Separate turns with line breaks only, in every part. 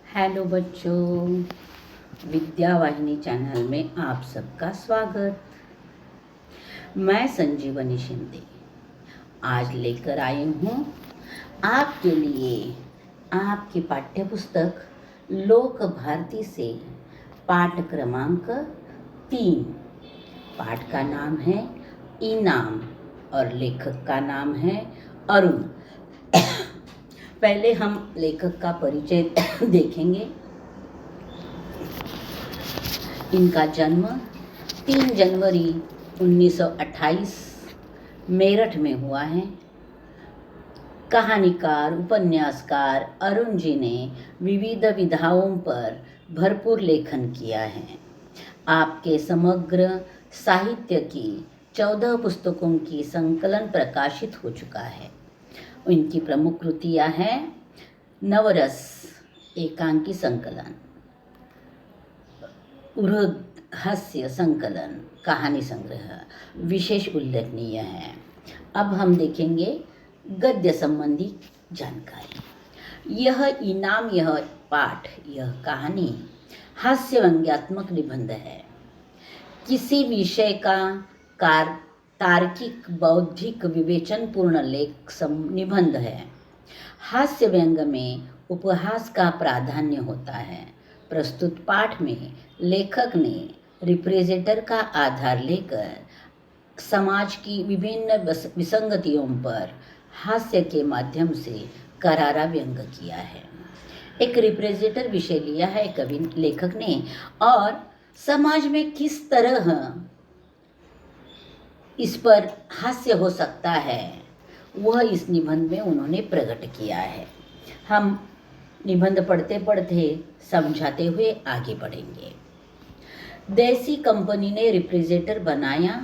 Hello बच्चों, विद्या वाहिनी channel में आप सबका स्वागत। मैं संजीवनी शिंदे आज लेकर आई हूँ आपके लिए आपकी पाठ्य पुस्तक लोक भारती से पाठ क्रमांक 3। पाठ का नाम है इनाम और लेखक का नाम है अरुण। पहले हम लेखक का परिचय देखेंगे। इनका जन्म 3 जनवरी 1928 मेरठ में हुआ है। कहानीकार, उपन्यासकार अरुण जी ने विविध विधाओं पर भरपूर लेखन किया है। आपके समग्र साहित्य की 14 पुस्तकों की संकलन प्रकाशित हो चुका है। इनकी प्रमुख कृतियाँ हैं नवरस एकांकी संकलन, हास्य संकलन, कहानी संग्रह विशेष उल्लेखनीय है। अब हम देखेंगे गद्य संबंधी जानकारी। यह इनाम, यह पाठ, यह कहानी हास्य व्यंग्यात्मक निबंध है। किसी विषय का तार्किक, बौद्धिक, विवेचनपूर्ण लेख निबंध है। हास्य व्यंग में उपहास का प्राधान्य होता है। प्रस्तुत पाठ में लेखक ने रिप्रेजेंटर का आधार लेकर समाज की विभिन्न विसंगतियों पर हास्य के माध्यम से करारा व्यंग किया है। एक रिप्रेजेंटर विषय लिया है कवि लेखक ने और समाज में किस तरह इस पर हास्य हो सकता है वह इस निबंध में उन्होंने प्रकट किया है। हम निबंध पढ़ते पढ़ते समझाते हुए आगे बढ़ेंगे। देसी कंपनी ने रिप्रेजेंटर बनाया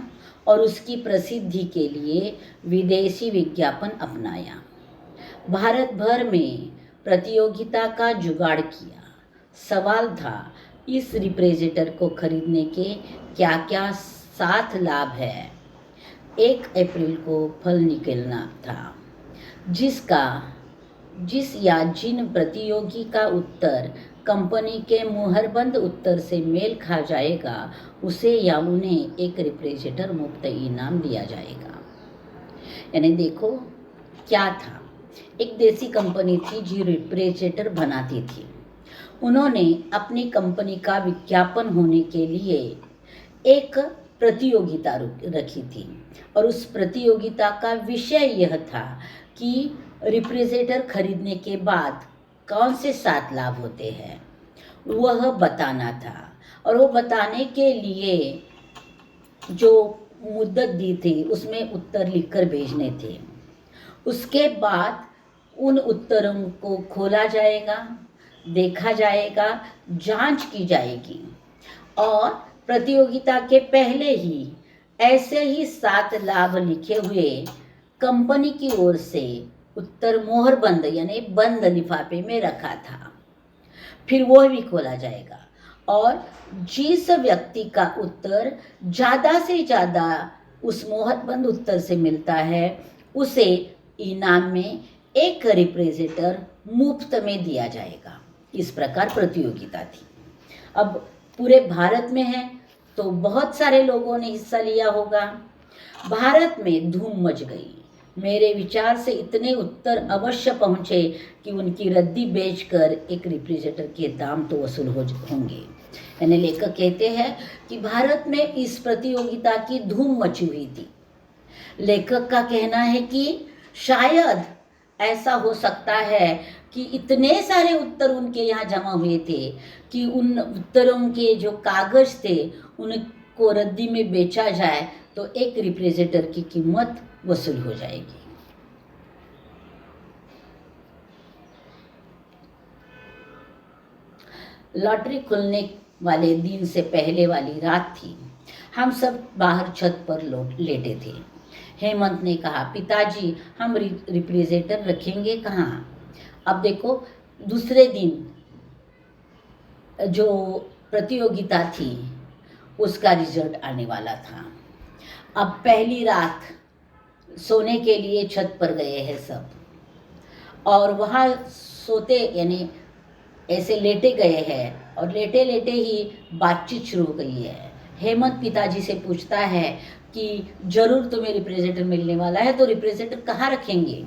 और उसकी प्रसिद्धि के लिए विदेशी विज्ञापन अपनाया। भारत भर में प्रतियोगिता का जुगाड़ किया। सवाल था, इस रिप्रेजेंटर को खरीदने के क्या क्या 7 लाभ है। 1 अप्रैल को फल निकलना था। जिस या जिन प्रतियोगी का उत्तर कंपनी के मुहरबंद उत्तर से मेल खा जाएगा उसे या उन्हें एक रिप्रेजेंटर मुफ्त इनाम दिया जाएगा। यानी देखो क्या था, एक देसी कंपनी थी जो रिप्रेजेंटर बनाती थी। उन्होंने अपनी कंपनी का विज्ञापन होने के लिए एक प्रतियोगिता रखी थी और उस प्रतियोगिता का विषय यह था कि रिप्रेजेंटर खरीदने के बाद कौन से 7 लाभ होते हैं वह बताना था। और वो बताने के लिए जो मुद्दत दी थी उसमें उत्तर लिखकर भेजने थे। उसके बाद उन उत्तरों को खोला जाएगा, देखा जाएगा, जांच की जाएगी और प्रतियोगिता के पहले ही ऐसे ही 7 लाभ लिखे हुए कंपनी की ओर से उत्तर मोहरबंद यानी बंद लिफाफे में रखा था। फिर वह भी खोला जाएगा और जिस व्यक्ति का उत्तर ज़्यादा से ज़्यादा उस मोहरबंद उत्तर से मिलता है उसे इनाम में एक रिप्रेजेंटर मुफ्त में दिया जाएगा। इस प्रकार प्रतियोगिता थी। अब पूरे भारत में है तो बहुत सारे लोगों ने हिस्सा लिया होगा। भारत में धूम मच गई। मेरे विचार से इतने उत्तर अवश्य पहुँचे कि उनकी रद्दी बेचकर एक रिप्रेजेंटर के दाम तो वसूल होंगे। यानी लेखक कहते हैं कि भारत में इस प्रतियोगिता की धूम मची हुई थी। लेखक का कहना है कि शायद ऐसा हो सकता है कि इतने सारे उत्तर उनके यहाँ जमा हुए थे कि उन उत्तरों के जो कागज थे उनको रद्दी में बेचा जाए तो एक रिप्रेजेंटर की कीमत वसूल हो जाएगी। लॉटरी खुलने वाले दिन से पहले वाली रात थी। हम सब बाहर छत पर लेटे थे। हेमंत ने कहा, पिताजी हम रिप्रेजेंटर रखेंगे कहाँ? अब देखो दूसरे दिन जो प्रतियोगिता थी उसका रिजल्ट आने वाला था। अब पहली रात सोने के लिए छत पर गए हैं सब और वहाँ सोते यानी ऐसे लेटे गए हैं और लेटे लेटे ही बातचीत शुरू हो गई है। हेमंत पिताजी से पूछता है कि जरूर तुम्हें रिप्रेजेंटेटर मिलने वाला है, तो रिप्रेजेंटेटर कहाँ रखेंगे?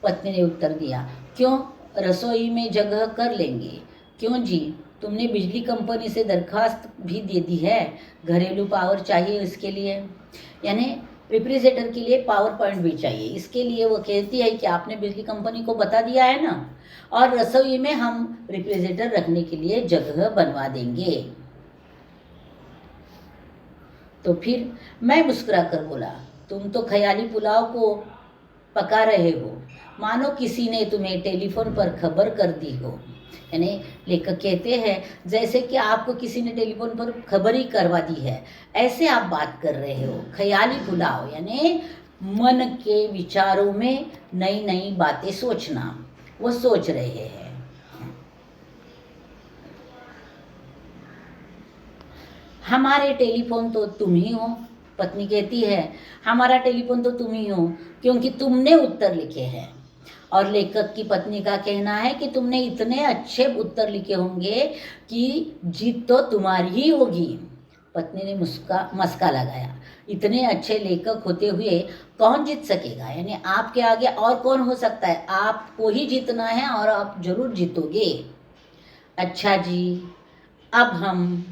पत्नी ने उत्तर दिया, क्यों, रसोई में जगह कर लेंगे। क्यों जी, तुमने बिजली कंपनी से दरखास्त भी दे दी है, घरेलू पावर चाहिए इसके लिए। यानी रिप्रेजेंटेटर के लिए पावर पॉइंट भी चाहिए, इसके लिए वो कहती है कि आपने बिजली कंपनी को बता दिया है ना, और रसोई में हम रिप्रेजेंटेटर रखने के लिए जगह बनवा देंगे। तो फिर मैं मुस्कुरा कर बोला, तुम तो ख्याली पुलाव को पका रहे हो, मानो किसी ने तुम्हें टेलीफोन पर खबर कर दी हो। यानी लेखक कहते हैं जैसे कि आपको किसी ने टेलीफोन पर खबर ही करवा दी है, ऐसे आप बात कर रहे हो। ख्याली पुलाव यानी मन के विचारों में नई नई बातें सोचना, वो सोच रहे हैं। हमारे टेलीफोन तो तुम ही हो, पत्नी कहती है, हमारा टेलीफोन तो तुम ही हो क्योंकि तुमने उत्तर लिखे हैं। और लेखक की पत्नी का कहना है कि तुमने इतने अच्छे उत्तर लिखे होंगे कि जीत तो तुम्हारी ही होगी। पत्नी ने मस्का लगाया, इतने अच्छे लेखक होते हुए कौन जीत सकेगा? यानी आपके आगे और कौन हो सकता है? आपको ही जीतना है और आप जरूर जीतोगे। अच्छा जी, अब हम,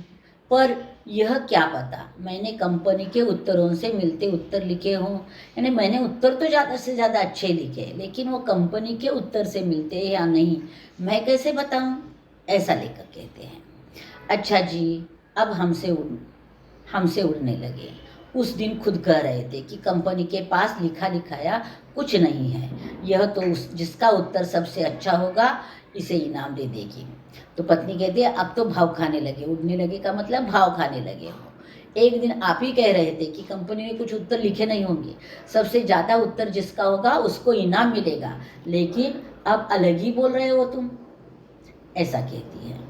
पर यह क्या पता, मैंने कंपनी के उत्तरों से मिलते उत्तर लिखे हों। यानी मैंने उत्तर तो ज़्यादा से ज़्यादा अच्छे लिखे, लेकिन वो कंपनी के उत्तर से मिलते हैं या नहीं, मैं कैसे बताऊं? ऐसा लेकर कहते हैं। अच्छा जी, अब हमसे उड़ने लगे। उस दिन खुद कह रहे थे कि कंपनी के पास लिखा लिखाया कुछ नहीं है, यह तो जिसका उत्तर सबसे अच्छा होगा इसे इनाम दे देगी। तो पत्नी कहती है, अब तो भाव खाने लगे। उड़ने लगे का मतलब भाव खाने लगे हो। एक दिन आप ही कह रहे थे कि कंपनी में कुछ उत्तर लिखे नहीं होंगे, सबसे ज़्यादा उत्तर जिसका होगा उसको इनाम मिलेगा, लेकिन अब अलग ही बोल रहे हो तुम, ऐसा कहती है।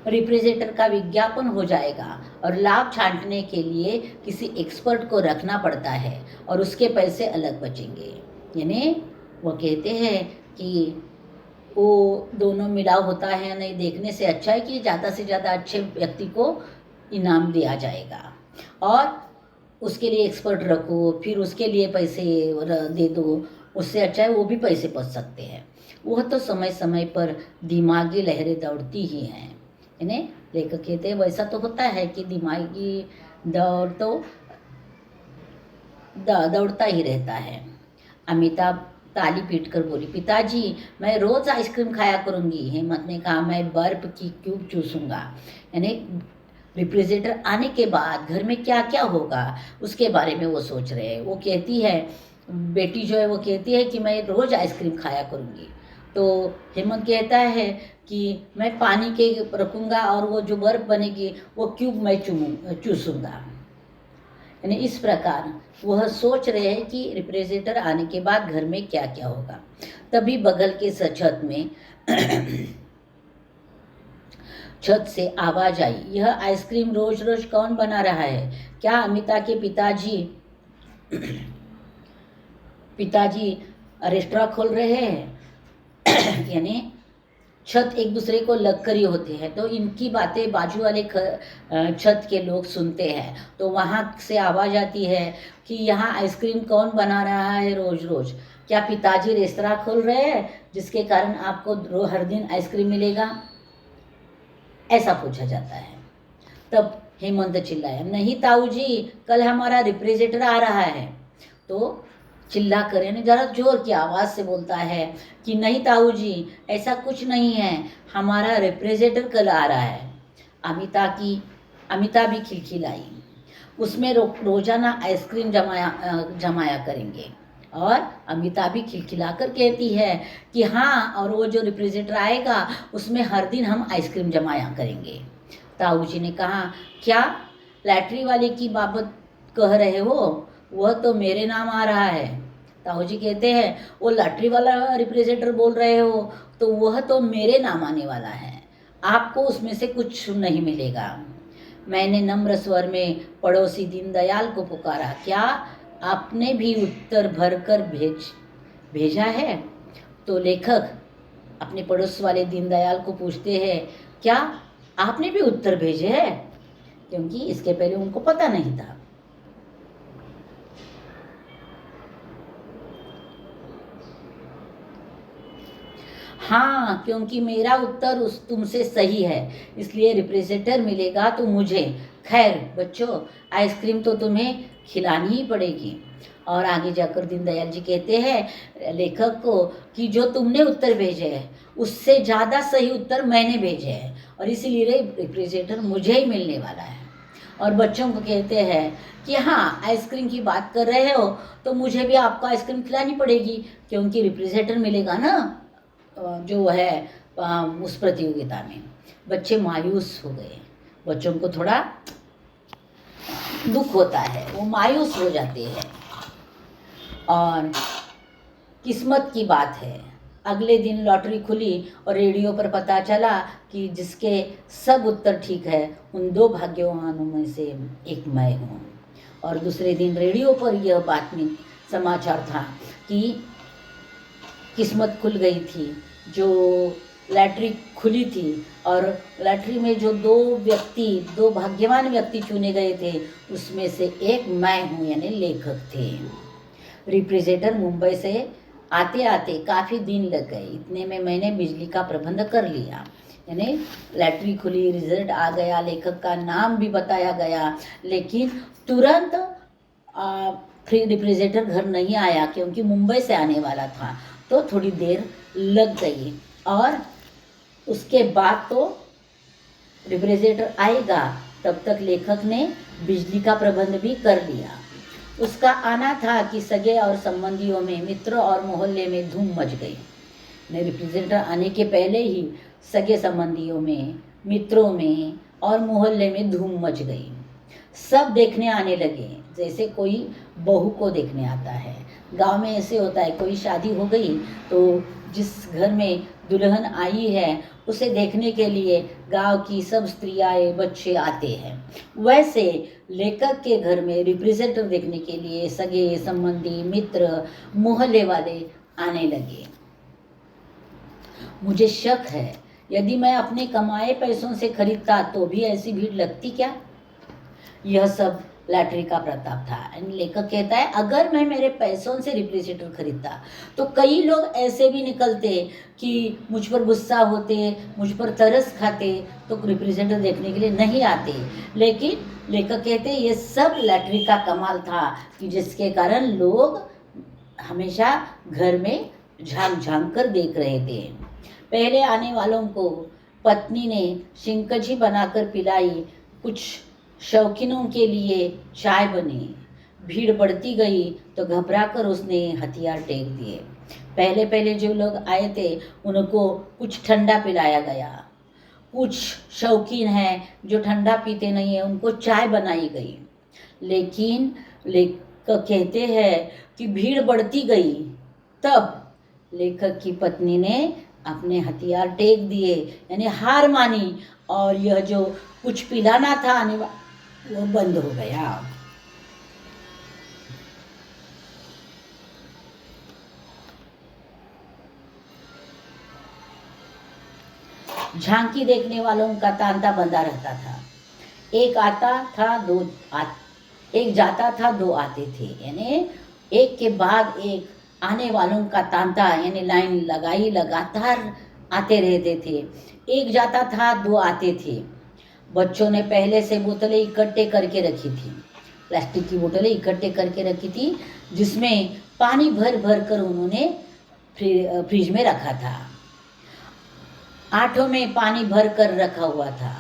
रिप्रेजेंटेटर का विज्ञापन हो जाएगा और लाभ छांटने के लिए किसी एक्सपर्ट को रखना पड़ता है और उसके पैसे अलग बचेंगे। यानी वो कहते हैं कि वो दोनों मिलाव होता है या नहीं, देखने से अच्छा है कि ज़्यादा से ज़्यादा अच्छे व्यक्ति को इनाम दिया जाएगा और उसके लिए एक्सपर्ट रखो, फिर उसके लिए पैसे दे दो, उससे अच्छा है वो भी पैसे बच सकते हैं। वह तो समय समय पर दिमागी लहरें दौड़ती ही हैं। यानी लेखक कहते हैं वैसा तो होता है कि दिमागी दौड़ तो दौड़ता ही रहता है। अमिताभ ताली पीट कर बोली, पिताजी मैं रोज़ आइसक्रीम खाया करूँगी। हेमंत ने कहा, मैं बर्फ की क्यूब चूसूंगा। यानी रिप्रेजेंटेटर आने के बाद घर में क्या क्या होगा उसके बारे में वो सोच रहे हैं। वो कहती है, बेटी जो है वो कहती है कि मैं रोज़ आइसक्रीम खाया करूँगी। तो हेमंत कहता है कि मैं पानी के रखूँगा और वो जो बर्फ बनेगी वो क्यूब मैं चूसूंगा। यानी इस प्रकार वह सोच रहे हैं कि रिप्रेजेंटेटर आने के बाद घर में क्या क्या होगा। तभी बगल के छत में छत से आवाज आई, यह आइसक्रीम रोज रोज कौन बना रहा है? क्या अमिता के पिताजी रेस्टोरेंट खोल रहे हैं? यानी छत एक दूसरे को लग कर ही होते हैं, तो इनकी बातें बाजू वाले छत के लोग सुनते हैं। तो वहाँ से आवाज़ आती है कि यहाँ आइसक्रीम कौन बना रहा है रोज़ रोज़? क्या पिताजी रेस्तरां खोल रहे हैं जिसके कारण आपको हर दिन आइसक्रीम मिलेगा? ऐसा पूछा जाता है। तब हेमंत चिल्लाया, नहीं ताऊ जी, कल हमारा रिप्रेजेंटेटर आ रहा है। तो चिल्ला कर यानी ज़रा जोर की आवाज़ से बोलता है कि नहीं ताऊ जी, ऐसा कुछ नहीं है, हमारा रिप्रेजेंटेटर कल आ रहा है। अमिता भी खिलखिलाई, उसमें रोजाना आइसक्रीम जमाया करेंगे। और अमिता भी खिलखिलाकर कहती है कि हाँ, और वो जो रिप्रेजेंटेटर आएगा उसमें हर दिन हम आइसक्रीम जमाया करेंगे। ताऊ जी ने कहा, क्या लैटरी वाले की बाबत कह रहे हो? वह तो मेरे नाम आ रहा है। ताऊ जी कहते हैं, वो लॉटरी वाला रिप्रेजेंटेटर बोल रहे हो, तो वह तो मेरे नाम आने वाला है, आपको उसमें से कुछ नहीं मिलेगा। मैंने नम्र स्वर में पड़ोसी दीनदयाल को पुकारा, क्या आपने भी उत्तर भर कर भेजा है? तो तो लेखक अपने पड़ोस वाले दीनदयाल को पूछते हैं, क्या आपने भी उत्तर भेजे हैं? क्योंकि इसके पहले उनको पता नहीं था। हाँ, क्योंकि मेरा उत्तर उस तुमसे सही है, इसलिए रिप्रेजेंटर मिलेगा तो मुझे। खैर बच्चों, आइसक्रीम तो तुम्हें खिलानी ही पड़ेगी। और आगे जाकर दीनदयाल जी कहते हैं लेखक को कि जो तुमने उत्तर भेजे हैं उससे ज़्यादा सही उत्तर मैंने भेजे हैं, और इसीलिए रिप्रेजेंटर मुझे ही मिलने वाला है। और बच्चों को कहते हैं कि हाँ, आइसक्रीम की बात कर रहे हो तो मुझे भी आपको आइसक्रीम खिलानी पड़ेगी, क्योंकि रिप्रेजेंटर मिलेगा ना जो है उस प्रतियोगिता में। बच्चे मायूस हो गए, बच्चों को थोड़ा दुख होता है, वो मायूस हो जाते हैं। और किस्मत की बात है, अगले दिन लॉटरी खुली और रेडियो पर पता चला कि जिसके सब उत्तर ठीक है उन 2 भाग्यवानों में से एक मैं हूँ। और दूसरे दिन रेडियो पर यह बात में समाचार था कि किस्मत खुल गई थी, जो लॉटरी खुली थी और लॉटरी में जो 2 भाग्यवान व्यक्ति चुने गए थे उसमें से एक मैं हूँ, यानी लेखक थे। रिप्रेजेंटर मुंबई से आते आते काफ़ी दिन लग गए, इतने में मैंने बिजली का प्रबंध कर लिया, यानी लॉटरी खुली, रिजल्ट आ गया, लेखक का नाम भी बताया गया, लेकिन तुरंत फिर रिप्रेजेंटर घर नहीं आया क्योंकि मुंबई से आने वाला था, तो थोड़ी देर लग गई। और उसके बाद तो रिप्रेजेंटर आएगा, तब तक लेखक ने बिजली का प्रबंध भी कर लिया। उसका आना था कि सगे और संबंधियों में, मित्रों और मोहल्ले में धूम मच गई। रिप्रेजेंटर आने के पहले ही सगे संबंधियों में, मित्रों में और मोहल्ले में धूम मच गई। सब देखने आने लगे जैसे कोई बहू को देखने आता है। गांव में ऐसे होता है, कोई शादी हो गई तो जिस घर में दुल्हन आई है उसे देखने के लिए गांव की सब स्त्रियाँ बच्चे आते हैं, वैसे लेखक के घर में रिप्रेजेंटर देखने के लिए सगे संबंधी, मित्र, मोहल्ले वाले आने लगे। मुझे शक है, यदि मैं अपने कमाए पैसों से खरीदता तो भी ऐसी भीड़ लगती क्या? यह सब लॉटरी का प्रताप था। लेखक कहता है अगर मैं मेरे पैसों से रिप्रेजेंटर खरीदता तो कई लोग ऐसे भी निकलते कि मुझ पर गुस्सा होते, मुझ पर तरस खाते, तो रिप्रेजेंटर देखने के लिए नहीं आते। लेकिन लेखक कहते हैं ये सब लॉटरी का कमाल था कि जिसके कारण लोग हमेशा घर में झांक झांक कर देख रहे थे। पहले आने वालों को पत्नी ने शिंकजी बनाकर पिलाई, कुछ शौकीनों के लिए चाय बनी। भीड़ बढ़ती गई तो घबराकर उसने हथियार टेक दिए। पहले पहले जो लोग आए थे उनको कुछ ठंडा पिलाया गया, कुछ शौकीन हैं जो ठंडा पीते नहीं है उनको चाय बनाई गई। लेकिन लेखक कहते हैं कि भीड़ बढ़ती गई, तब लेखक की पत्नी ने अपने हथियार टेक दिए, यानी हार मानी, और यह जो कुछ पिलाना था आने वो बंद हो गया। झांकी देखने वालों का तांता बंधा रहता था। एक जाता था, 2 आते थे, यानी एक के बाद एक आने वालों का तांता, यानी लाइन लगाई लगातार आते रहते थे। एक जाता था, 2 आते थे। बच्चों ने पहले से बोतलें इकट्ठे करके रखी थी, प्लास्टिक की बोतलें इकट्ठे करके रखी थी, जिसमें पानी भर भर कर उन्होंने फ्रिज में रखा था। आठों में पानी भर कर रखा हुआ था।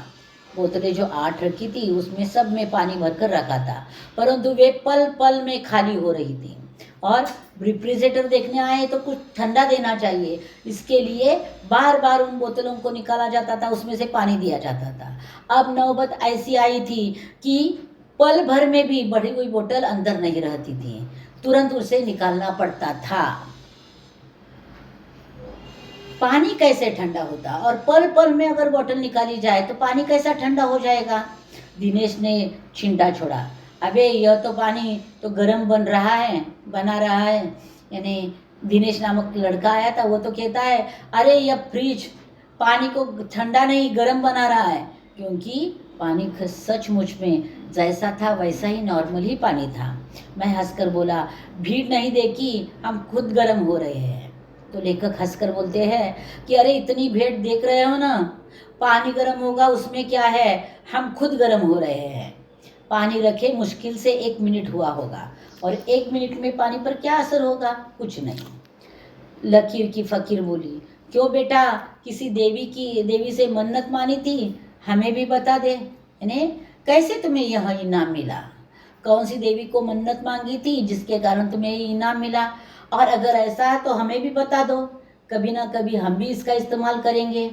बोतलें जो 8 रखी थी उसमें सब में पानी भर कर रखा था, परंतु वे पल पल में खाली हो रही थी। और रिप्रेजेंटर देखने आए तो कुछ ठंडा देना चाहिए, इसके लिए बार बार उन बोतलों को निकाला जाता था, उसमें से पानी दिया जाता था। अब नौबत ऐसी आई थी कि पल भर में भी बढ़ी हुई बोतल अंदर नहीं रहती थी, तुरंत उसे निकालना पड़ता था। पानी कैसे ठंडा होता, और पल पल में अगर बोतल निकाली जाए तो पानी कैसा ठंडा हो जाएगा? दिनेश ने छिंटा छोड़ा, अबे यह तो पानी तो गर्म बना रहा है, यानी दिनेश नामक लड़का आया था, वो तो कहता है अरे यह फ्रिज पानी को ठंडा नहीं गर्म बना रहा है, क्योंकि पानी सचमुच में जैसा था वैसा ही नॉर्मल ही पानी था। मैं हंसकर बोला, भीड़ नहीं देखी, हम खुद गर्म हो रहे हैं। तो लेखक हंसकर बोलते हैं कि अरे इतनी भीड़ देख रहे हो ना, पानी गर्म होगा उसमें क्या है, हम खुद गर्म हो रहे हैं। पानी रखे मुश्किल से 1 मिनट हुआ होगा, और 1 मिनट में पानी पर क्या असर होगा, कुछ नहीं। लकीर की फकीर बोली, क्यों बेटा, किसी देवी से मन्नत मानी थी, हमें भी बता दे। यानी कैसे तुम्हें यह इनाम मिला, कौन सी देवी को मन्नत मांगी थी जिसके कारण तुम्हें ये इनाम मिला, और अगर ऐसा है तो हमें भी बता दो, कभी ना कभी हम भी इसका इस्तेमाल करेंगे।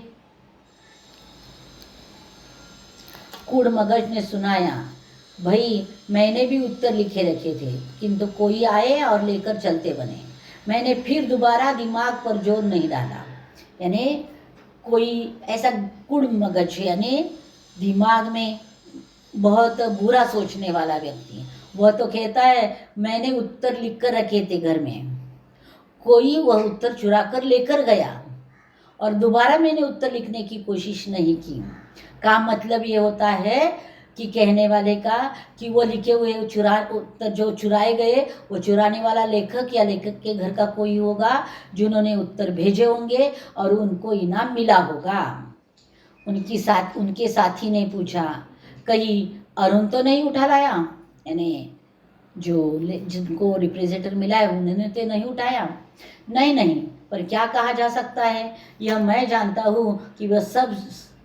कूड़ मगज ने सुनाया, भाई मैंने भी उत्तर लिखे रखे थे, किंतु कोई आए और लेकर चलते बने। मैंने फिर दोबारा दिमाग पर जोर नहीं डाला। यानी कोई ऐसा कुड़ मगज, यानी दिमाग में बहुत बुरा सोचने वाला व्यक्ति, वह तो कहता है मैंने उत्तर लिख कर रखे थे घर में, कोई वह उत्तर चुरा कर लेकर गया और दोबारा मैंने उत्तर लिखने की कोशिश नहीं की। का मतलब ये होता है कि कहने वाले का कि वो लिखे हुए उत्तर जो चुराए गए, वो चुराने वाला लेखक या लेखक के घर का कोई होगा जिन्होंने उत्तर भेजे होंगे और उनको इनाम मिला होगा। उनके साथी ने पूछा, कहीं अरुण तो नहीं उठा लाया, यानी जिनको रिप्रेजेंटर मिला है उन्होंने तो नहीं उठाया। नहीं नहीं, पर क्या कहा जा सकता है, यह मैं जानता हूँ कि वह सब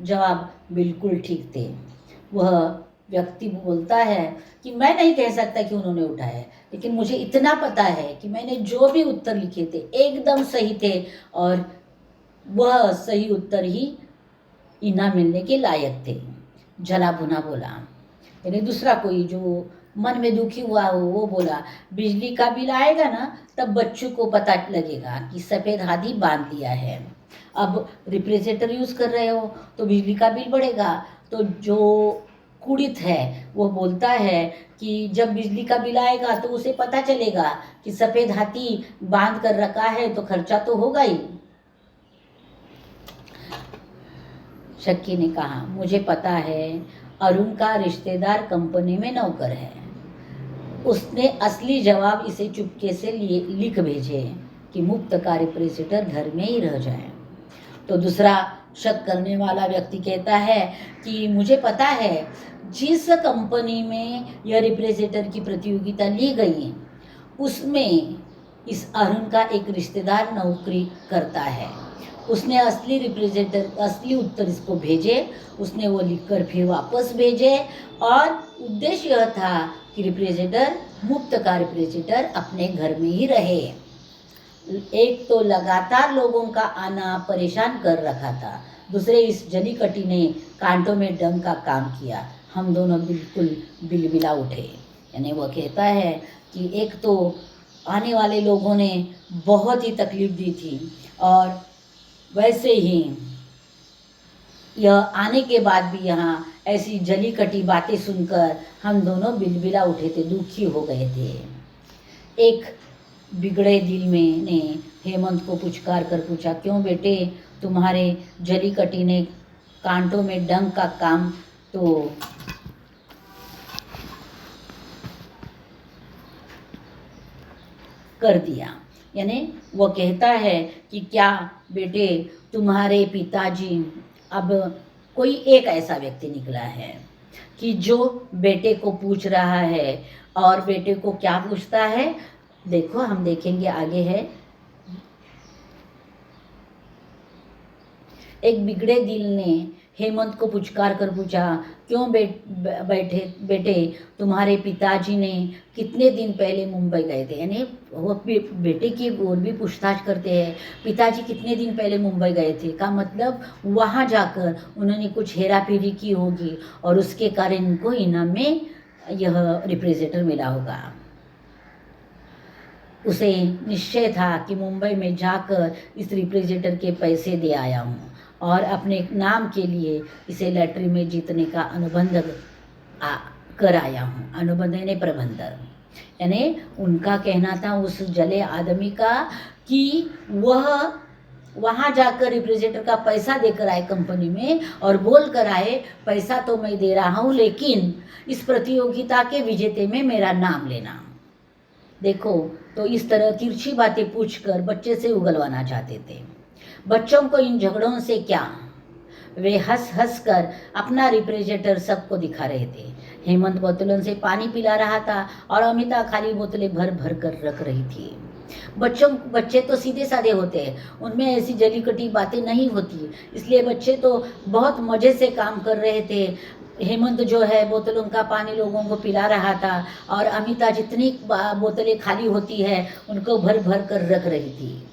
जवाब बिल्कुल ठीक थे। वह व्यक्ति बोलता है कि मैं नहीं कह सकता कि उन्होंने उठाया, लेकिन मुझे इतना पता है कि मैंने जो भी उत्तर लिखे थे एकदम सही थे, और वह सही उत्तर ही इनाम मिलने के लायक थे। जला भुना बोला, यानी दूसरा कोई जो मन में दुखी हुआ हो वो बोला, बिजली का बिल आएगा ना तब बच्चों को पता लगेगा कि सफ़ेद हाथी बांध दिया है। अब रिफ्रिजरेटर यूज़ कर रहे हो तो बिजली का बिल बढ़ेगा। तो जो कुड़ित है वो बोलता है कि जब बिजली का बिल आएगा तो उसे पता चलेगा कि सफ़ेद हाथी बांध कर रखा है तो खर्चा तो होगा ही। शक्की ने कहा, मुझे पता है, अरुण का रिश्तेदार कंपनी में नौकर है, उसने असली जवाब इसे चुपके से लिख भेजे कि मुफ्त का रिप्रेजेंटर घर में ही रह जाए। तो दूसरा शक करने वाला व्यक्ति कहता है कि मुझे पता है, जिस कंपनी में यह रिप्रेजेंटर की प्रतियोगिता ली गई उसमें इस अरुण का एक रिश्तेदार नौकरी करता है। उसने असली उत्तर इसको भेजे, उसने वो लिखकर फिर वापस भेजे, और उद्देश्य यह था कि मुफ्त का रिप्रेजेंटर अपने घर में ही रहे। एक तो लगातार लोगों का आना परेशान कर रखा था, दूसरे इस जलीकटी ने कांटों में डंक का काम किया। हम दोनों बिल्कुल बिलबिला उठे। यानी वो कहता है कि एक तो आने वाले लोगों ने बहुत ही तकलीफ दी थी, और वैसे ही यह आने के बाद भी यहाँ ऐसी जली कटी बातें सुनकर हम दोनों बिलबिला उठे थे, दुखी हो गए थे। एक बिगड़े दिल में ने हेमंत को पुचकार कर पूछा, क्यों बेटे, तुम्हारे जली कटी ने कांटों में डंक का काम तो कर दिया। यानी वो कहता है कि क्या बेटे, तुम्हारे पिताजी, अब कोई एक ऐसा व्यक्ति निकला है कि जो बेटे को पूछ रहा है, और बेटे को क्या पूछता है, देखो हम देखेंगे आगे है। एक बिगड़े दिल ने हेमंत को पुचकार कर पूछा, क्यों बेटे, तुम्हारे पिताजी ने कितने दिन पहले मुंबई गए थे। यानी वो बेटे की और भी पूछताछ करते हैं, पिताजी कितने दिन पहले मुंबई गए थे, का मतलब वहाँ जाकर उन्होंने कुछ हेरा फेरी की होगी और उसके कारण उनको इनाम में यह रिप्रेजेंटर मिला होगा। उसे निश्चय था कि मुंबई में जाकर इस रिप्रेजेंटर के पैसे दे आया हूँ और अपने नाम के लिए इसे लॉटरी में जीतने का अनुबंध कर आया हूँ। अनुबंध यानी प्रबंध। यानी उनका कहना था उस जले आदमी का कि वह वहाँ जाकर रिफ्रिजरेटर का पैसा देकर आए कंपनी में और बोल कर आए पैसा तो मैं दे रहा हूँ लेकिन इस प्रतियोगिता के विजेते में मेरा नाम लेना। देखो, तो इस तरह तिरछी बातें पूछकर बच्चे से उगलवाना चाहते थे। बच्चों को इन झगड़ों से क्या, वे हंस हंस कर अपना रिफ्रिजरेटर सबको दिखा रहे थे। हेमंत बोतलों से पानी पिला रहा था और अमिता खाली बोतलें भर भर कर रख रही थी। बच्चे तो सीधे साधे होते हैं, उनमें ऐसी जली कटी बातें नहीं होती, इसलिए बच्चे तो बहुत मज़े से काम कर रहे थे। हेमंत जो है बोतलों का पानी लोगों को पिला रहा था और अमिता जितनी बोतलें खाली होती है उनको भर भर कर रख रही थी।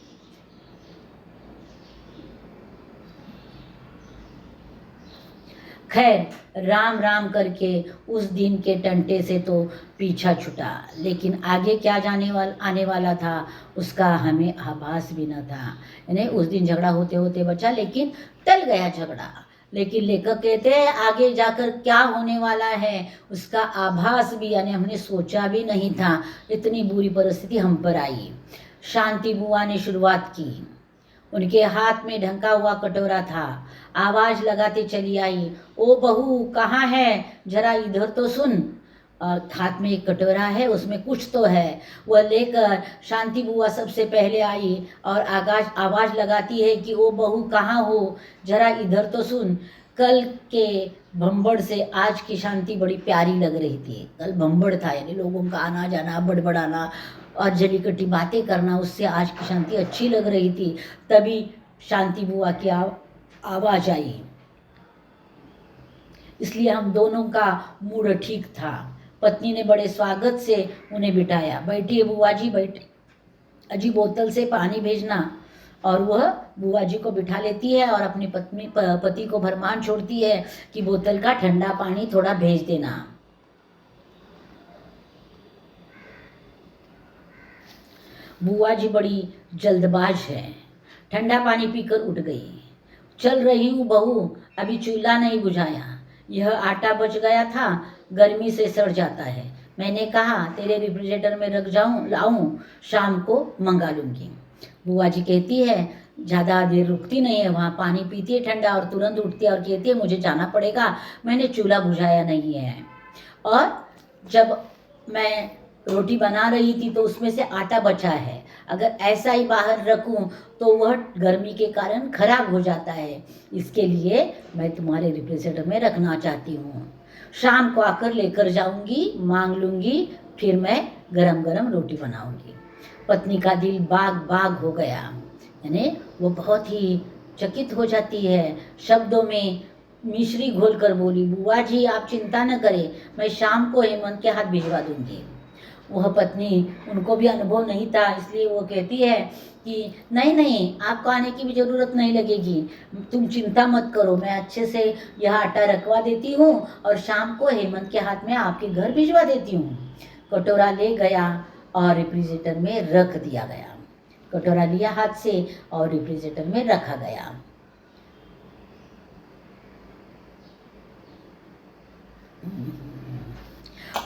खैर राम राम करके उस दिन के टंटे से तो पीछा छुटा, लेकिन आगे क्या आने वाला था उसका हमें आभास भी न था। यानी उस दिन झगड़ा होते होते बचा, लेकिन टल गया झगड़ा। लेकिन लेखक कहते हैं आगे जाकर क्या होने वाला है उसका आभास भी, यानी हमने सोचा भी नहीं था इतनी बुरी परिस्थिति हम पर आई। शांति बुआ ने शुरुआत की। उनके हाथ में ढंका हुआ कटोरा था। आवाज लगाते चली आई, ओ बहू कहाँ है, जरा इधर तो सुन। हाथ में एक कटोरा है, उसमें कुछ तो है। वह लेकर शांति बुआ सबसे पहले आई और आवाज लगाती है कि ओ बहू कहाँ हो, जरा इधर तो सुन। कल के भंबड़ से आज की शांति बड़ी प्यारी लग रही थी। कल भंबड़ था, यानी लोगों का आना जाना, बड़बड़ाना और जली कटी बातें करना, उससे आज की शांति अच्छी लग रही थी। तभी शांति बुआ की आवाज आई, इसलिए हम दोनों का मूड ठीक था। पत्नी ने बड़े स्वागत से उन्हें बिठाया। बैठिए बुआ जी, बैठ अजी, बोतल से पानी भेजना। और वह बुआ जी को बिठा लेती है और अपनी पति को फरमान छोड़ती है कि बोतल का ठंडा पानी थोड़ा भेज देना। बुआ जी बड़ी जल्दबाज है, ठंडा पानी पीकर उठ गई। चल रही हूँ बहू, अभी चूल्हा नहीं बुझाया, यह आटा बच गया था, गर्मी से सड़ जाता है। मैंने कहा तेरे रेफ्रिजरेटर में रख लाऊं, शाम को मंगा लूँगी। बुआ जी कहती है ज़्यादा देर रुकती नहीं है वहाँ, पानी पीती है ठंडा और तुरंत उठती है और कहती है मुझे जाना पड़ेगा, मैंने चूल्हा बुझाया नहीं है। और जब मैं रोटी बना रही थी तो उसमें से आटा बचा है, अगर ऐसा ही बाहर रखूं तो वह गर्मी के कारण खराब हो जाता है, इसके लिए मैं तुम्हारे रेफ्रिजरेटर में रखना चाहती हूँ। शाम को आकर लेकर जाऊंगी, मांग लूँगी, फिर मैं गरम गरम रोटी बनाऊंगी। पत्नी का दिल बाग बाग हो गया, यानी वो बहुत ही चकित हो जाती है। शब्दों में मिश्री घोल कर बोली, बुआ जी आप चिंता न करें, मैं शाम को हेमंत के हाथ भिजवा दूंगी। वह पत्नी, उनको भी अनुभव नहीं था, इसलिए वो कहती है कि नहीं नहीं, आपको आने की भी ज़रूरत नहीं लगेगी, तुम चिंता मत करो, मैं अच्छे से यह आटा रखवा देती हूँ और शाम को हेमंत के हाथ में आपके घर भिजवा देती हूँ। कटोरा ले गया और रेफ्रिजरेटर में रख दिया गया। कटोरा लिया हाथ से और रेफ्रिजरेटर में रखा गया।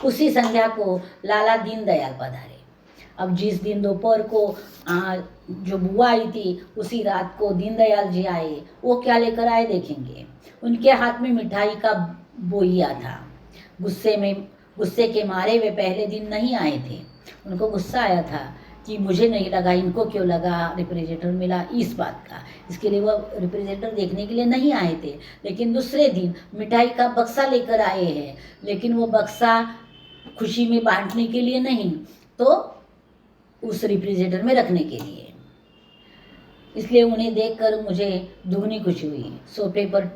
उसी संध्या को लाला दीनदयाल पधारे। अब जिस दिन दोपहर को जो बुआ आई थी, उसी रात को दीनदयाल जी आए। वो क्या लेकर आए देखेंगे। उनके हाथ में मिठाई का बोइया था। गुस्से के मारे वे पहले दिन नहीं आए थे। उनको गुस्सा आया था कि मुझे नहीं लगा, इनको क्यों लगा, रेफ्रिजरेटर मिला, इस बात का। इसके लिए वो रेफ्रिजरेटर देखने के लिए नहीं आए थे। लेकिन दूसरे दिन मिठाई का बक्सा लेकर आए हैं, लेकिन वो बक्सा खुशी में बांटने के लिए नहीं, तो उस रेफ्रिजरेटर में रखने के लिए। इसलिए उन्हें देखकर मुझे दुगनी खुशी हुई। सोफे पर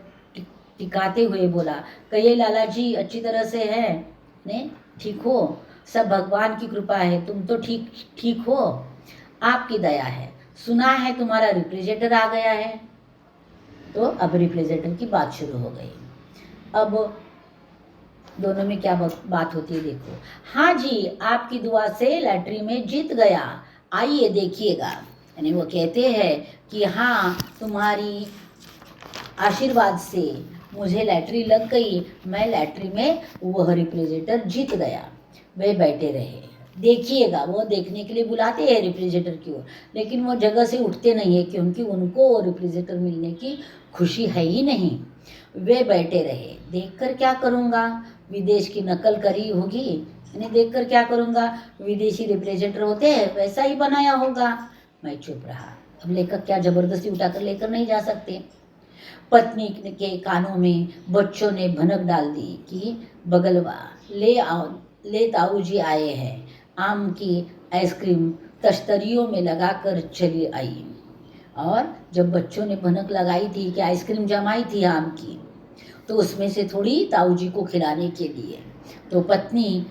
टिकाते हुए बोला, कहिए लाला जी अच्छी तरह से है ने, ठीक हो? सब भगवान की कृपा है, तुम तो ठीक हो, आपकी दया है। सुना है तुम्हारा रेफ्रिजरेटर आ गया है। तो अब रेफ्रिजरेटर की बात शुरू हो गई। अब दोनों में क्या बात होती है देखो। हाँ जी, आपकी दुआ से लैट्री में जीत गया, आइए देखिएगा। यानी वो कहते हैं कि हाँ, तुम्हारी आशीर्वाद से मुझे लैट्री लग गई, मैं लैट्री में वह रेफ्रिजरेटर जीत गया। वे बैठे रहे। देखिएगा, वो देखने के लिए बुलाते हैं रेफ्रिजरेटर की ओर, लेकिन वो जगह से उठते नहीं है क्योंकि उनको वो रेफ्रिजरेटर मिलने की खुशी है ही नहीं। वे बैठे रहे। देखकर क्या करूँगा, विदेश की नकल करी होगी, इन्हें देखकर क्या करूँगा, विदेशी रेफ्रिजरेटर होते हैं वैसा ही बनाया होगा। मैं चुप रहा। अब लेकर क्या ज़बरदस्ती उठाकर लेकर नहीं जा सकते। पत्नी के कानों में बच्चों ने भनक डाल दी कि बगलवा ले आओ, ले ताऊ जी आए हैं। आम की आइसक्रीम तश्तरियों में लगाकर चली आई। और जब बच्चों ने भनक लगाई थी कि आइसक्रीम जमाई थी आम की, तो उसमें से थोड़ी ताऊ जी को खिलाने के लिए, तो पत्नी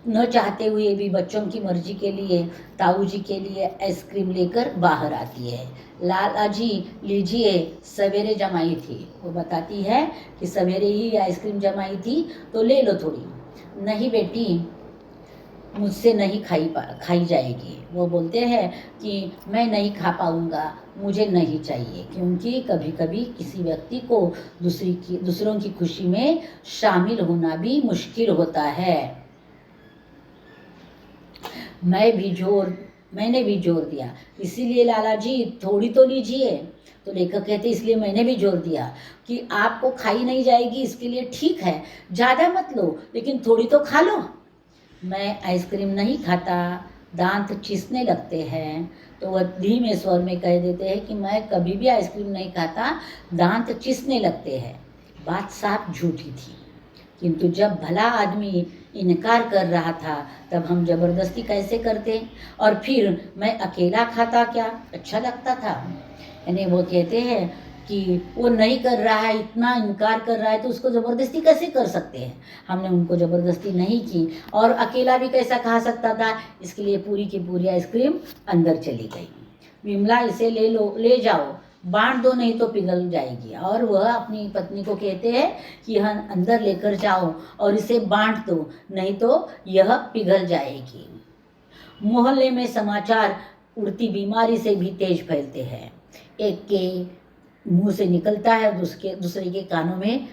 न चाहते हुए भी बच्चों की मर्जी के लिए ताऊ जी के लिए आइसक्रीम लेकर बाहर आती है। लाला जी लीजिए, सवेरे जमाई थी। वो बताती है कि सवेरे ही आइसक्रीम जमाई थी तो ले लो थोड़ी। नहीं बेटी, मुझसे नहीं खाई जाएगी। वो बोलते हैं कि मैं नहीं खा पाऊँगा, मुझे नहीं चाहिए, क्योंकि कभी कभी किसी व्यक्ति को दूसरों की खुशी में शामिल होना भी मुश्किल होता है। मैंने भी जोर दिया, इसीलिए लाला जी थोड़ी तो लीजिए। तो लेखक कहते इसलिए मैंने भी जोर दिया कि आपको खाई नहीं जाएगी, इसके लिए ठीक है, ज़्यादा मत लो लेकिन थोड़ी तो खा लो। मैं आइसक्रीम नहीं खाता, दांत चीसने लगते हैं। तो वह धीमे स्वर में कह देते हैं कि मैं कभी भी आइसक्रीम नहीं खाता, दांत चीसने लगते हैं। बात साफ झूठी थी, किंतु जब भला आदमी इनकार कर रहा था तब हम ज़बरदस्ती कैसे करते। और फिर मैं अकेला खाता क्या अच्छा लगता था। यानी वो कहते हैं कि वो नहीं कर रहा है, इतना इनकार कर रहा है, तो उसको ज़बरदस्ती कैसे कर सकते हैं। हमने उनको ज़बरदस्ती नहीं की, और अकेला भी कैसा खा सकता था, इसके लिए पूरी की पूरी आइसक्रीम अंदर चली गई। विमला इसे ले लो, ले जाओ, बांट दो नहीं तो पिघल जाएगी। और वह अपनी पत्नी को कहते हैं कि यह अंदर लेकर जाओ और इसे बांट दो, नहीं तो यह पिघल जाएगी। मोहल्ले में समाचार उड़ती बीमारी से भी तेज फैलते हैं। एक के मुंह से निकलता है, दूसरे के कानों में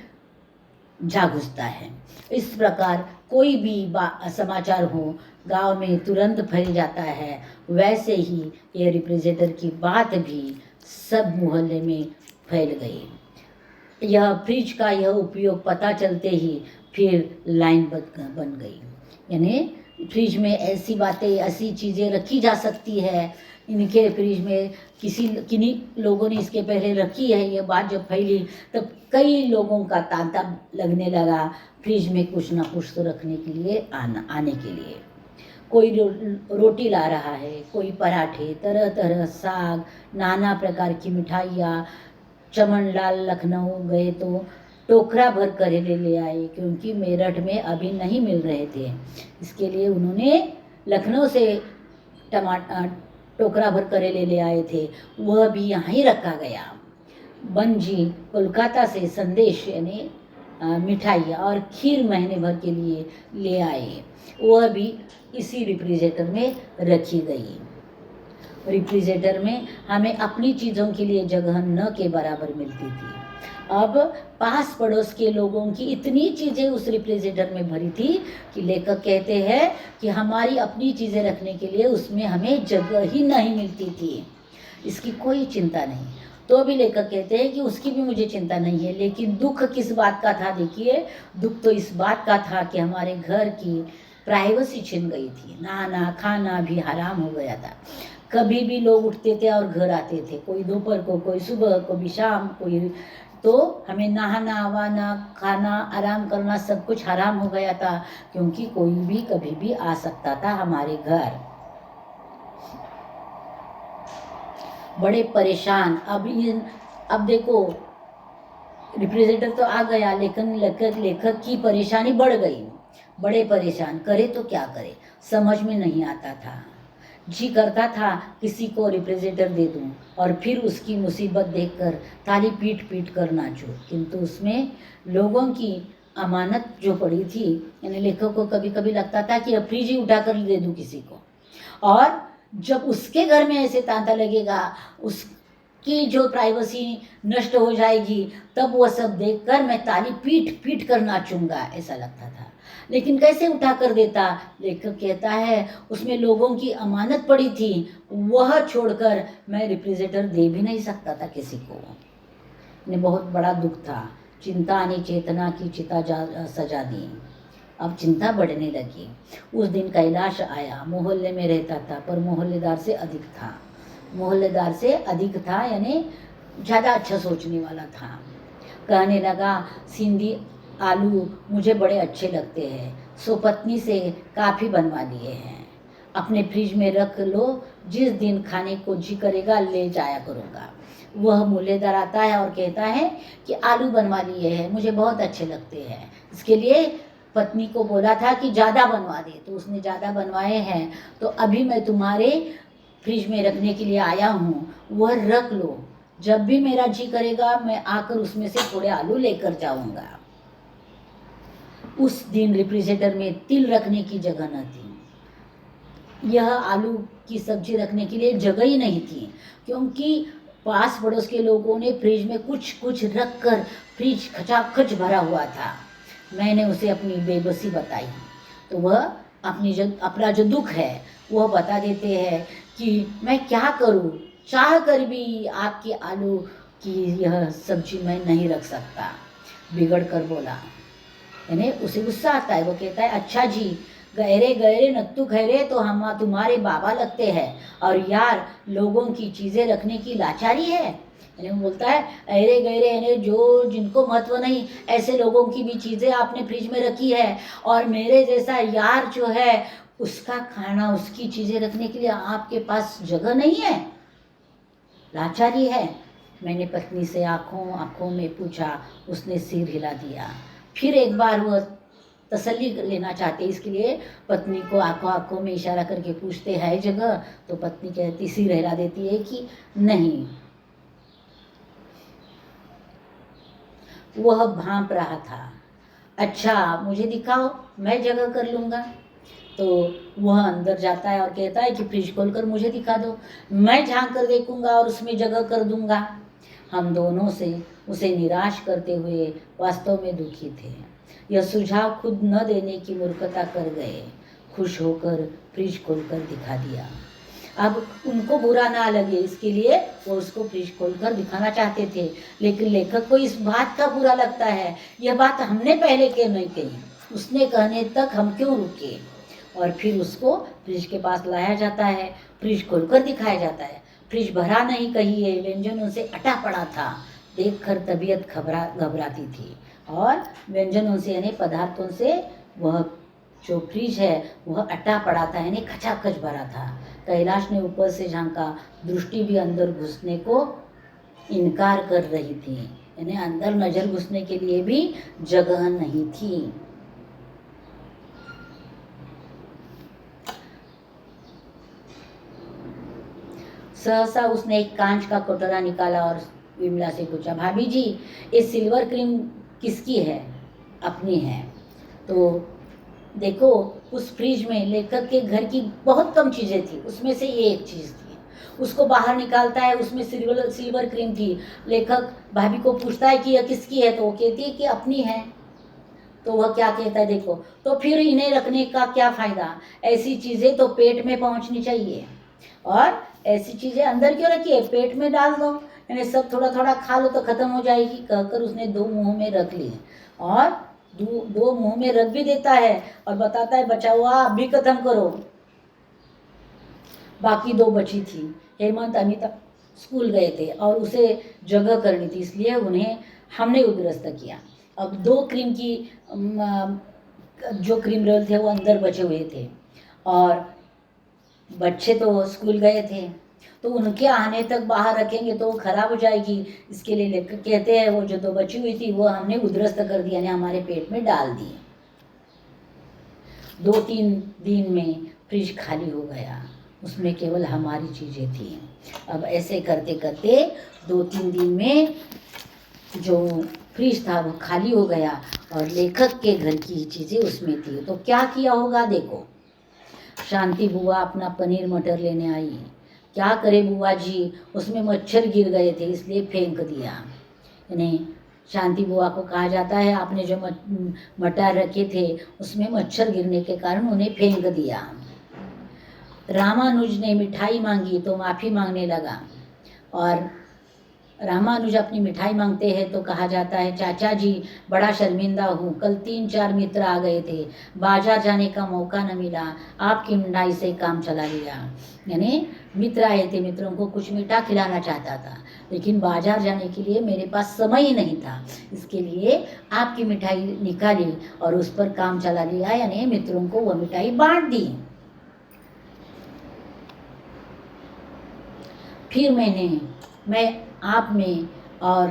जा घुसता है। इस प्रकार कोई भी समाचार हो, गांव में तुरंत फैल जाता है। वैसे ही ये रेफ्रिजरेटर की बात भी सब मोहल्ले में फैल गई। यह फ्रिज का यह उपयोग पता चलते ही फिर लाइन बन गई। यानी फ्रिज में ऐसी बातें, ऐसी चीज़ें रखी जा सकती है। इनके फ्रिज में किन्हीं लोगों ने इसके पहले रखी है। ये बात जब फैली तब कई लोगों का तांता लगने लगा फ्रिज में कुछ ना कुछ तो रखने के लिए आने के लिए। कोई रोटी ला रहा है, कोई पराठे, तरह तरह साग, नाना प्रकार की मिठाइयाँ। चमनलाल लखनऊ गए तो टोकरा भर करेले ले आए, क्योंकि मेरठ में अभी नहीं मिल रहे थे। इसके लिए उन्होंने लखनऊ से टोकरा भर करेले ले आए थे, वह भी यहाँ ही रखा गया। बंजी कोलकाता से संदेश यानी मिठाई और खीर महीने भर के लिए ले आए, वह भी इसी रेफ्रिजरेटर में रखी गई। रेफ्रिजरेटर में हमें अपनी चीज़ों के लिए जगह न के बराबर मिलती थी। अब पास पड़ोस के लोगों की इतनी चीज़ें उस रेफ्रिजरेटर में भरी थी कि लेखक कहते हैं कि हमारी अपनी चीज़ें रखने के लिए उसमें हमें जगह ही नहीं मिलती थी। इसकी कोई चिंता नहीं। तो भी लेखक कहते हैं कि उसकी भी मुझे चिंता नहीं है, लेकिन दुख किस बात का था। देखिए, दुख तो इस बात का था कि हमारे घर की प्राइवेसी छिन गई थी। नहाना खाना भी हराम हो गया था। कभी भी लोग उठते थे और घर आते थे, कोई दोपहर को, कोई सुबह, कभी शाम, कोई, तो हमें नहाना वाना खाना आराम करना सब कुछ हराम हो गया था, क्योंकि कोई भी कभी भी आ सकता था हमारे घर। बड़े परेशान। अब देखो, रेफ्रिजरेटर तो आ गया, लेकिन लेखक की परेशानी बढ़ गई। बड़े परेशान, करे तो क्या करे, समझ में नहीं आता था। जी करता था किसी को रेफ्रिजरेटर दे दूं और फिर उसकी मुसीबत देखकर ताली पीट पीट कर नाचूं, किंतु उसमें लोगों की अमानत जो पड़ी थी। यानी लेखक को कभी कभी लगता था कि अब फ्रिज ही उठा कर दे दूं किसी को, और जब उसके घर में ऐसे तांता लगेगा, कि जो प्राइवेसी नष्ट हो जाएगी, तब वो सब देखकर मैं ताली पीट पीट कर नाचूंगा, ऐसा लगता था। लेकिन कैसे उठा कर देता, लेखक कहता है उसमें लोगों की अमानत पड़ी थी, वह छोड़कर मैं रिफ्रिजरेटर दे भी नहीं सकता था किसी को। इन्हें बहुत बड़ा दुख था। चिंता ने चेतना की चिता सजा दी। अब चिंता बढ़ने लगी। उस दिन कैलाश आया। मोहल्ले में रहता था, पर मोहल्लेदार से अधिक था। मोहल्लेदार से अधिक था यानी ज़्यादा अच्छा सोचने वाला था। कहने लगा, सिंधी आलू मुझे बड़े अच्छे लगते हैं, सो पत्नी से काफ़ी बनवा लिए हैं, अपने फ्रिज में रख लो, जिस दिन खाने को जी करेगा ले जाया करूँगा। वह मोहल्लेदार आता है और कहता है कि आलू बनवा लिए हैं, मुझे बहुत अच्छे लगते हैं। इसके लिए पत्नी को बोला था कि ज़्यादा बनवा दे, तो उसने ज़्यादा बनवाए हैं, तो अभी मैं तुम्हारे फ्रिज में रखने के लिए आया हूँ, वह रख लो, जब भी मेरा जी करेगा मैं आकर उसमें से थोड़े आलू लेकर जाऊँगा। उस दिन रेफ्रिजरेटर में तिल रखने की जगह न थी। यह आलू की सब्जी रखने के लिए जगह ही नहीं थी, क्योंकि पास पड़ोस के लोगों ने फ्रिज में कुछ कुछ रख कर फ्रिज खचाखच भरा हुआ था। मैंने उसे अपनी बेबसी बताई, तो वह अपना जो दुख है वह बता देते हैं कि मैं क्या करूं, चाह कर भी आपके आलू की यह सब्जी मैं नहीं रख सकता। बिगड़ कर बोला, यानी उसे गुस्सा आता है। वो कहता है, अच्छा जी, गहरे गहरे नत्तू खैरे तो हम तुम्हारे बाबा लगते हैं, और यार लोगों की चीज़ें रखने की लाचारी है। यानी वो बोलता है, अरे गहरे यानी जो जिनको महत्व नहीं, ऐसे लोगों की भी चीज़ें आपने फ्रिज में रखी है, और मेरे जैसा यार जो है उसका खाना, उसकी चीज़ें रखने के लिए आपके पास जगह नहीं है, लाचारी है। मैंने पत्नी से आंखों आंखों में पूछा, उसने सिर हिला दिया। फिर एक बार वह तसल्ली लेना चाहते, इसके लिए पत्नी को आंखों आंखों में इशारा करके पूछते है जगह, तो पत्नी कहती, सिर हिला देती है कि नहीं। वह भांप रहा था। अच्छा मुझे दिखाओ, मैं जगह कर लूँगा। तो वह अंदर जाता है और कहता है कि फ्रिज खोलकर मुझे दिखा दो, मैं झांक कर देखूंगा और उसमें जगह कर दूंगा। हम दोनों से उसे निराश करते हुए वास्तव में दुखी थे। यह सुझाव खुद न देने की मूर्खता कर गए। खुश होकर फ्रिज खोलकर दिखा दिया। अब उनको बुरा ना लगे इसके लिए वो उसको फ्रिज खोलकर दिखाना चाहते थे, लेकिन लेखक को इस बात का बुरा लगता है, यह बात हमने पहले क्यों नहीं कही, उसने कहने तक हम क्यों रुके। और फिर उसको फ्रिज के पास लाया जाता है, फ्रिज खोलकर दिखाया जाता है। फ्रिज भरा नहीं कहिए, व्यंजनों से अटा पड़ा था। देखकर तबीयत घबराती थी, और व्यंजनों से यानी पदार्थों से वह जो फ्रिज है वह अटा पड़ा था, यानी खचाखच भरा था। कैलाश ने ऊपर से झांका, दृष्टि भी अंदर घुसने को इनकार कर रही थी, यानी अंदर नजर घुसने के लिए भी जगह नहीं थी। सहसा उसने एक कांच का कटोरा निकाला और विमला से पूछा, भाभी जी ये सिल्वर क्रीम किसकी है? अपनी है। तो देखो उस फ्रिज में लेखक के घर की बहुत कम चीज़ें थी, उसमें से ये एक चीज़ थी। उसको बाहर निकालता है, उसमें सिल्वर क्रीम थी। लेखक भाभी को पूछता है कि यह किसकी है, तो वो कहती है कि अपनी है। तो वह क्या कहता है, देखो तो फिर इन्हें रखने का क्या फ़ायदा, ऐसी चीज़ें तो पेट में पहुंचनी चाहिए, और ऐसी चीज़ें अंदर क्यों रखी है, पेट में डाल दो, यानी सब थोड़ा थोड़ा खा लो तो ख़त्म हो जाएगी। कहकर उसने दो मुंह में रख ली, और दो मुंह में रख भी देता है और बताता है बचा हुआ आप भी खत्म करो। बाकी दो बची थी। हेमंत अमिता स्कूल गए थे और उसे जगह करनी थी, इसलिए उन्हें हमने उद्रस्त किया। अब दो क्रीम की जो क्रीम रोल थे वो अंदर बचे हुए थे, और बच्चे तो स्कूल गए थे, तो उनके आने तक बाहर रखेंगे तो वो खराब हो जाएगी। इसके लिए लेकर कहते हैं वो जो दो बची हुई थी वो हमने उद्रस्त कर दिया, यानी हमारे पेट में डाल दी। 2-3 दिन में फ्रिज खाली हो गया, उसमें केवल हमारी चीज़ें थी। अब ऐसे करते करते 2-3 दिन में जो फ्रिज था वो खाली हो गया, और लेखक के घर की चीज़ें उसमें थी। तो क्या किया होगा देखो। शांति बुआ अपना पनीर मटर लेने आई, क्या करे बुआ जी, उसमें मच्छर गिर गए थे इसलिए फेंक दिया। यानी शांति बुआ को कहा जाता है आपने जो मटर रखे थे उसमें मच्छर गिरने के कारण उन्हें फेंक दिया। रामानुज ने मिठाई मांगी तो माफ़ी मांगने लगा, और रामानुज अपनी मिठाई मांगते हैं तो कहा जाता है चाचा जी बड़ा शर्मिंदा हूँ, कल 3-4 मित्र आ गए थे, बाजार जाने का मौका न मिला, आपकी मिठाई से काम चला लिया। यानी मित्र आए थे, मित्रों को कुछ मीठा खिलाना चाहता था, लेकिन बाजार जाने के लिए मेरे पास समय ही नहीं था, इसके लिए आपकी मिठाई निकाली और उस पर काम चला लिया। यानी मित्रों को वह मिठाई बांट दी। फिर मैं आप में और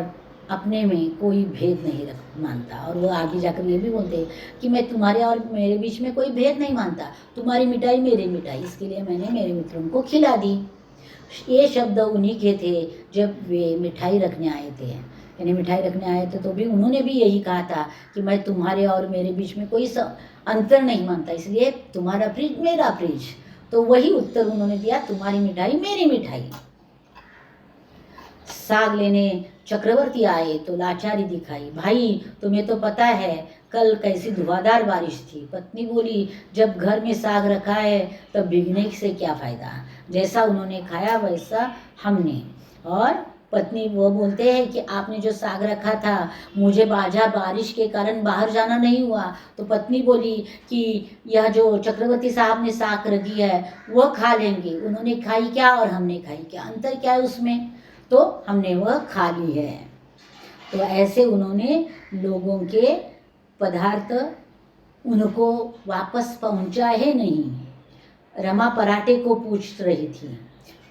अपने में कोई भेद नहीं मानता। और वो आगे जाकर ये भी बोलते हैं कि मैं तुम्हारे और मेरे बीच में कोई भेद नहीं मानता, तुम्हारी मिठाई मेरी मिठाई, इसके लिए मैंने मेरे मित्रों को खिला दी। ये शब्द उन्हीं के थे जब वे मिठाई रखने आए थे। यानी मिठाई रखने आए थे तो भी उन्होंने भी यही कहा था कि मैं तुम्हारे और मेरे बीच में कोई अंतर नहीं मानता, इसलिए तुम्हारा फ्रिज मेरा फ्रिज। तो वही उत्तर उन्होंने दिया, तुम्हारी मिठाई मेरी मिठाई। साग लेने चक्रवर्ती आए तो लाचारी दिखाई, भाई तुम्हें तो पता है कल कैसी धुआंधार बारिश थी। पत्नी बोली जब घर में साग रखा है तब भीगने से क्या फ़ायदा, जैसा उन्होंने खाया वैसा हमने। और पत्नी वो बोलते हैं कि आपने जो साग रखा था मुझे बारिश के कारण बाहर जाना नहीं हुआ, तो पत्नी बोली कि यह जो चक्रवर्ती साहब ने साग रखी है वह खा लेंगे, उन्होंने खाई क्या और हमने खाई क्या, अंतर क्या है उसमें, तो हमने वह खा ली है। तो ऐसे उन्होंने लोगों के पदार्थ उनको वापस पहुंचाए नहीं। रमा पराठे को पूछ रही थी,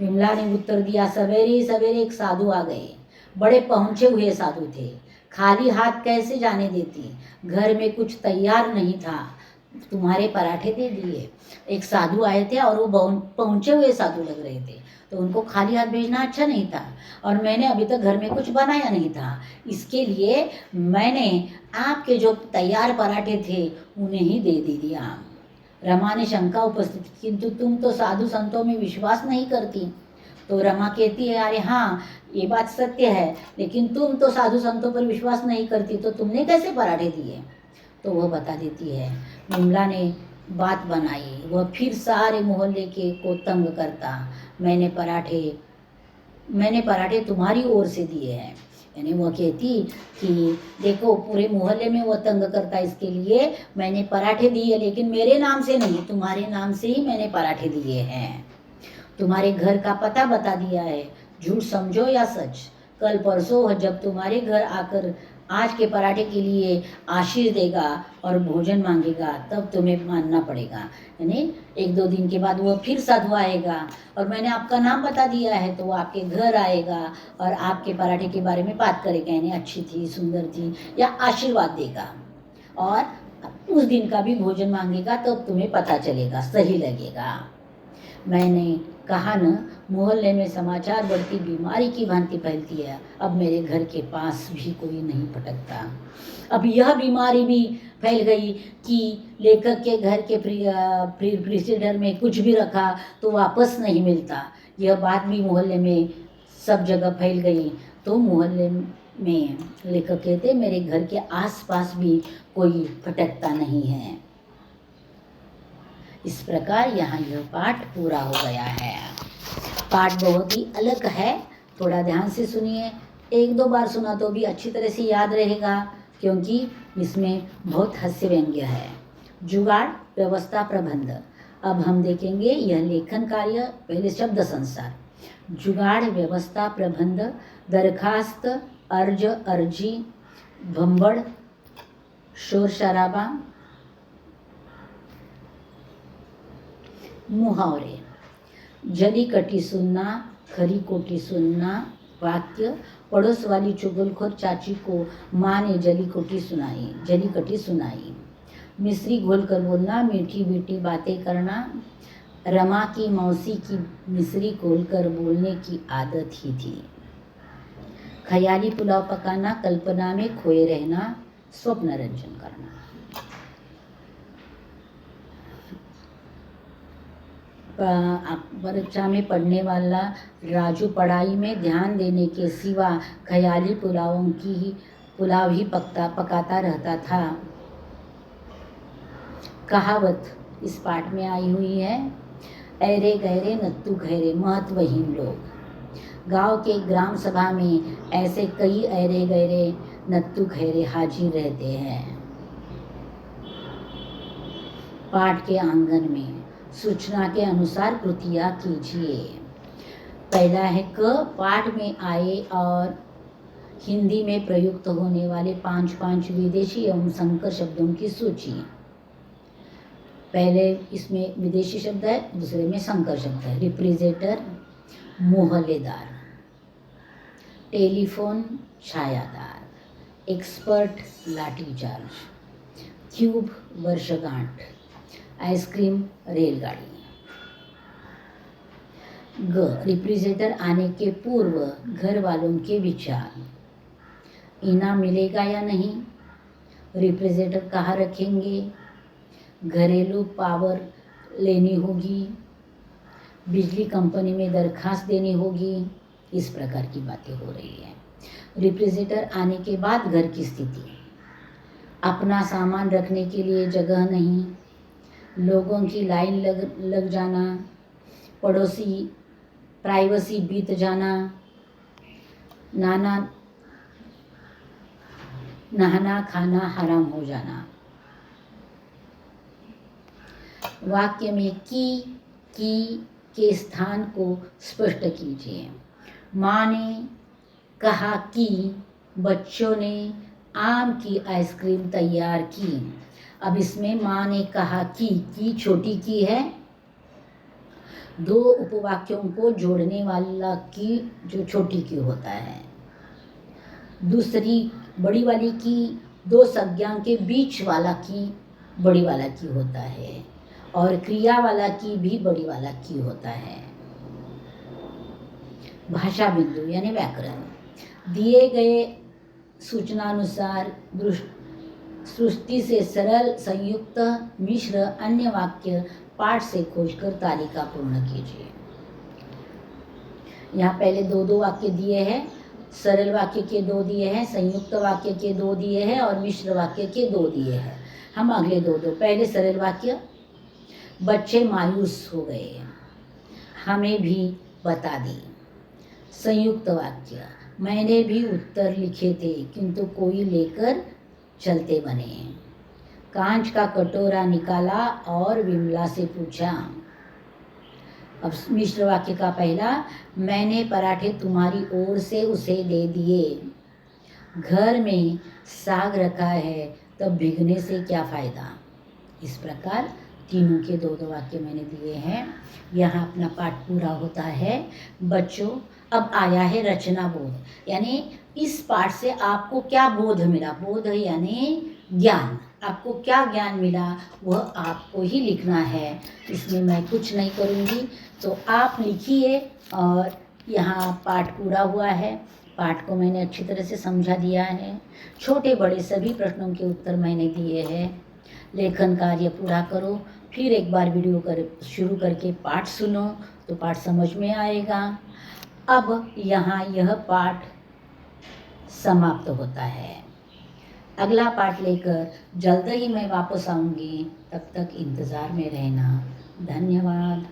विमला ने उत्तर दिया, सवेरे सवेरे एक साधु आ गए, बड़े पहुंचे हुए साधु थे, खाली हाथ कैसे जाने देती, घर में कुछ तैयार नहीं था, तुम्हारे पराठे दे दिए। एक साधु आए थे और वो पहुंचे हुए साधु लग रहे थे, तो उनको खाली हाथ भेजना अच्छा नहीं था, और मैंने अभी तक घर में कुछ बनाया नहीं था, इसके लिए मैंने आपके जो तैयार पराठे थे उन्हें ही दे दिया। रमा ने शंका उपस्थित, किंतु तुम तो साधु संतों में विश्वास नहीं करती। तो रमा कहती है, अरे हाँ ये बात सत्य है, लेकिन तुम तो साधु संतों पर विश्वास नहीं करती, तो तुमने कैसे पराठे दिए। तो वह बता देती है, विमला ने बात बनाई, वह फिर सारे मोहल्ले को तंग करता, मैंने पराठे तुम्हारी ओर से दिए हैं। यानी वह कहती कि देखो पूरे मोहल्ले में वो तंग करता, इसके लिए मैंने पराठे दिए, लेकिन मेरे नाम से नहीं, तुम्हारे नाम से ही मैंने पराठे दिए हैं। तुम्हारे घर का पता बता दिया है, झूठ समझो या सच। कल परसों जब तुम्हारे घर आकर आज के पराठे के लिए आशीष देगा और भोजन मांगेगा तब तुम्हें मानना पड़ेगा। यानी 1-2 दिन के बाद वो फिर साधु आएगा और मैंने आपका नाम बता दिया है, तो वो आपके घर आएगा और आपके पराठे के बारे में बात करेगा, यानी अच्छी थी, सुंदर थी, या आशीर्वाद देगा, और उस दिन का भी भोजन मांगेगा तब तुम्हें पता चलेगा, सही लगेगा। मैंने कहा न, मोहल्ले में समाचार बढ़ती बीमारी की भांति फैलती है, अब मेरे घर के पास भी कोई नहीं फटकता। अब यह बीमारी भी फैल गई कि लेखक के घर के रेफ्रिजरेटर में कुछ भी रखा तो वापस नहीं मिलता। यह बात भी मोहल्ले में सब जगह फैल गई, तो मोहल्ले में लेखक कहते मेरे घर के आसपास भी कोई फटकता नहीं है। इस प्रकार यहाँ यह पाठ पूरा हो गया है। पाठ बहुत ही अलग है, थोड़ा ध्यान से सुनिए, 1-2 बार सुना तो भी अच्छी तरह से याद रहेगा, क्योंकि इसमें बहुत हास्य व्यंग्य है। जुगाड़, व्यवस्था, प्रबंध। अब हम देखेंगे यह लेखन कार्य। पहले शब्द संसार, जुगाड़, व्यवस्था, प्रबंध, दरखास्त, अर्ज, अर्जी, भंबड़, शोर शराबा। मुहावरे, जली कटी सुनना, खरी कोटी सुनना। वाक्य, पड़ोस वाली चुगलखोर चाची को माँ ने जली कटी सुनाई। मिश्री घोल कर बोलना, मीठी मीठी बातें करना। रमा की मौसी की मिश्री घोल कर बोलने की आदत ही थी। ख्याली पुलाव पकाना, कल्पना में खोए रहना, स्वप्न रंजन करना। परीक्षा में पढ़ने वाला राजू पढ़ाई में ध्यान देने के सिवा ख्याली पुलाव ही पकाता रहता था। कहावत इस पाठ में आई हुई है, ऐरे गहरे नत्थु खैरे महत्वहीन लोग। गांव के ग्राम सभा में ऐसे कई ऐरे गहरे नत्थु खैरे हाजिर रहते हैं। पाठ के आंगन में सूचना के अनुसार कृतियाँ कीजिए। पहला है क, पाठ में आए और हिंदी में प्रयुक्त होने वाले 5 विदेशी एवं संकर शब्दों की सूची। पहले इसमें विदेशी शब्द है, दूसरे में संकर शब्द है। रिफ्रिजरेटर मोहल्लेदार, टेलीफोन छायादार, एक्सपर्ट लाठीचार्ज, क्यूब वर्षगांठ, आइसक्रीम रेलगाड़ी। ग, रेफ्रिजरेटर आने के पूर्व घर वालों के विचार। इनाम मिलेगा या नहीं, रेफ्रिजरेटर कहाँ रखेंगे, घरेलू पावर लेनी होगी, बिजली कंपनी में दरखास्त देनी होगी, इस प्रकार की बातें हो रही है। रेफ्रिजरेटर आने के बाद घर की स्थिति, अपना सामान रखने के लिए जगह नहीं, लोगों की लाइन लग जाना, पड़ोसी प्राइवेसी बीत जाना, नहाना खाना हराम हो जाना। वाक्य में की के स्थान को स्पष्ट कीजिए। माँ ने कहा कि बच्चों ने आम की आइसक्रीम तैयार की। अब इसमें माँ ने कहा कि छोटी की है। दो उपवाक्यों को जोड़ने वाला की जो छोटी की होता है, दूसरी बड़ी वाली की दो संज्ञा के बीच वाला की बड़ी वाला की होता है, और क्रिया वाला की भी बड़ी वाला की होता है। भाषा बिंदु यानी व्याकरण। दिए गए सूचनानुसार सृष्टि से सरल संयुक्त मिश्र अन्य वाक्य पाठ से खोजकर तालिका पूर्ण कीजिए। यहाँ पहले दो वाक्य दिए हैं, सरल वाक्य के 2 दिए हैं, संयुक्त वाक्य के 2 दिए हैं और मिश्र वाक्य के 2 दिए हैं। हम अगले दो पहले सरल वाक्य, बच्चे मायूस हो गए, हमें भी बता दी। संयुक्त वाक्य, मैंने भी उत्तर लिखे थे किंतु कोई लेकर चलते बने। कांच का कटोरा निकाला और विमला से पूछा। अब मिश्र वाक्य का पहला, मैंने पराठे तुम्हारी ओर से उसे दे दिए। घर में साग रखा है तब भीगने से क्या फ़ायदा। इस प्रकार तीनों के 2 वाक्य मैंने दिए हैं। यहाँ अपना पाठ पूरा होता है। बच्चों, अब आया है रचना बोध, यानी इस पाठ से आपको क्या बोध मिला। बोध यानी ज्ञान, आपको क्या ज्ञान मिला वह आपको ही लिखना है। इसमें मैं कुछ नहीं करूँगी, तो आप लिखिए। और यहाँ पाठ पूरा हुआ है। पाठ को मैंने अच्छी तरह से समझा दिया है। छोटे बड़े सभी प्रश्नों के उत्तर मैंने दिए हैं। लेखन कार्य पूरा करो, फिर एक बार वीडियो शुरू करके पाठ सुनो तो पाठ समझ में आएगा। अब यहाँ यह पाठ समाप्त होता है। अगला पाठ लेकर जल्द ही मैं वापस आऊँगी, तब तक इंतज़ार में रहना। धन्यवाद।